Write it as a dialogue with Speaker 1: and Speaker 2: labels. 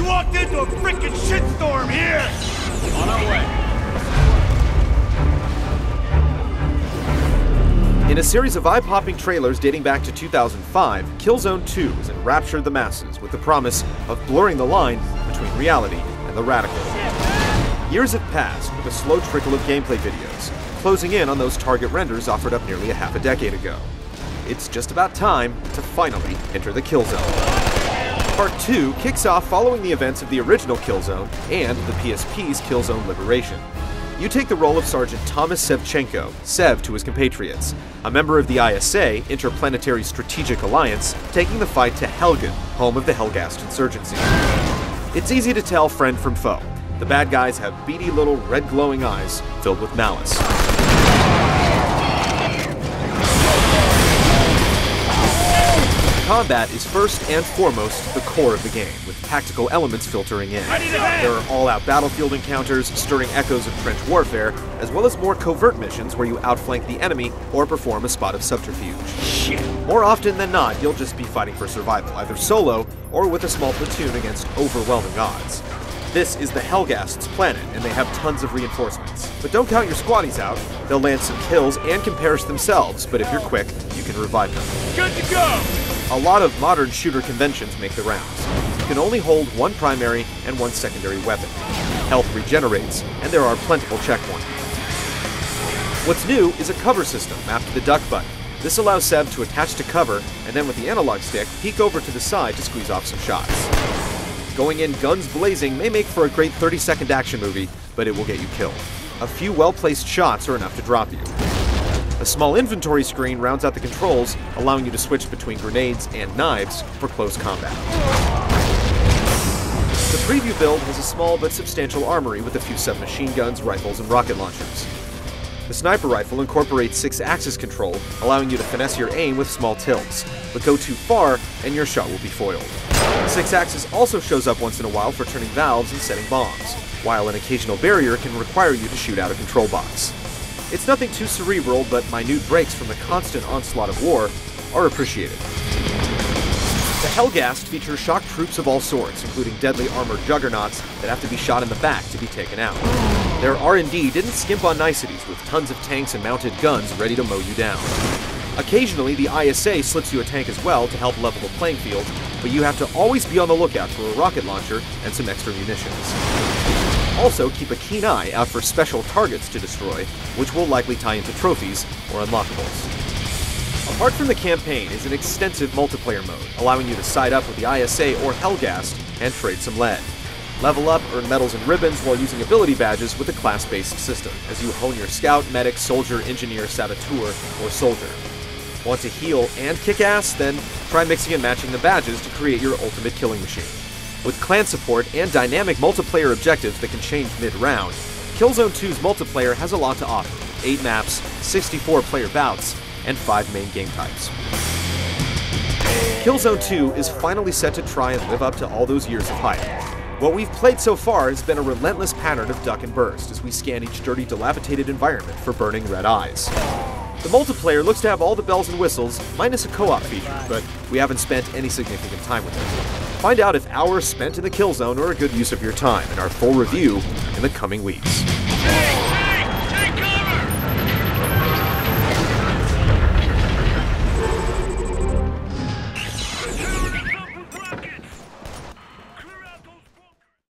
Speaker 1: We walked into a freaking shitstorm here! On our way.
Speaker 2: In a series of eye-popping trailers dating back to 2005, Killzone 2 has enraptured the masses with the promise of blurring the line between reality and the radical. Years have passed with a slow trickle of gameplay videos, closing in on those target renders offered up nearly a half a decade ago. It's just about time to finally enter the Killzone. Part 2 kicks off following the events of the original Killzone and the PSP's Killzone Liberation. You take the role of Sergeant Thomas Sevchenko, Sev to his compatriots, a member of the ISA, Interplanetary Strategic Alliance, taking the fight to Helgen, home of the Helghast insurgency. It's easy to tell friend from foe. The bad guys have beady little red glowing eyes filled with malice. Combat is first and foremost the core of the game, with tactical elements filtering in. There are all-out battlefield encounters, stirring echoes of trench warfare, as well as more covert missions where you outflank the enemy or perform a spot of subterfuge. More often than not, you'll just be fighting for survival, either solo or with a small platoon against overwhelming odds. This is the Helghast's planet, and they have tons of reinforcements. But don't count your squaddies out. They'll land some kills and can perish themselves, but if you're quick, you can revive them.
Speaker 1: Good to go!
Speaker 2: A lot of modern shooter conventions make the rounds. You can only hold one primary and one secondary weapon. Health regenerates, and there are plentiful checkpoints. What's new is a cover system mapped to the duck button. This allows Sev to attach to cover, and then with the analog stick, peek over to the side to squeeze off some shots. Going in guns blazing may make for a great 30-second action movie, but it will get you killed. A few well-placed shots are enough to drop you. A small inventory screen rounds out the controls, allowing you to switch between grenades and knives for close combat. The preview build has a small but substantial armory with a few submachine guns, rifles, and rocket launchers. The sniper rifle incorporates 6-axis control, allowing you to finesse your aim with small tilts, but go too far and your shot will be foiled. 6-axis also shows up once in a while for turning valves and setting bombs, while an occasional barrier can require you to shoot out a control box. It's nothing too cerebral, but minute breaks from the constant onslaught of war are appreciated. The Helghast features shock troops of all sorts, including deadly armored juggernauts that have to be shot in the back to be taken out. Their R&D didn't skimp on niceties, with tons of tanks and mounted guns ready to mow you down. Occasionally, the ISA slips you a tank as well to help level the playing field, but you have to always be on the lookout for a rocket launcher and some extra munitions. Also, keep a keen eye out for special targets to destroy, which will likely tie into trophies or unlockables. Apart from the campaign is an extensive multiplayer mode, allowing you to side up with the ISA or Helghast and trade some lead. Level up, earn medals and ribbons while using ability badges with a class-based system, as you hone your scout, medic, soldier, engineer, saboteur, or soldier. Want to heal and kick ass? Then try mixing and matching the badges to create your ultimate killing machine. With clan support and dynamic multiplayer objectives that can change mid-round, Killzone 2's multiplayer has a lot to offer. 8 maps, 64 player bouts, and 5 main game types. Killzone 2 is finally set to try and live up to all those years of hype. What we've played so far has been a relentless pattern of duck and burst as we scan each dirty, dilapidated environment for burning red eyes. The multiplayer looks to have all the bells and whistles, minus a co-op feature, but we haven't spent any significant time with it. Find out if hours spent in the Killzone are a good use of your time in our full review in the coming weeks.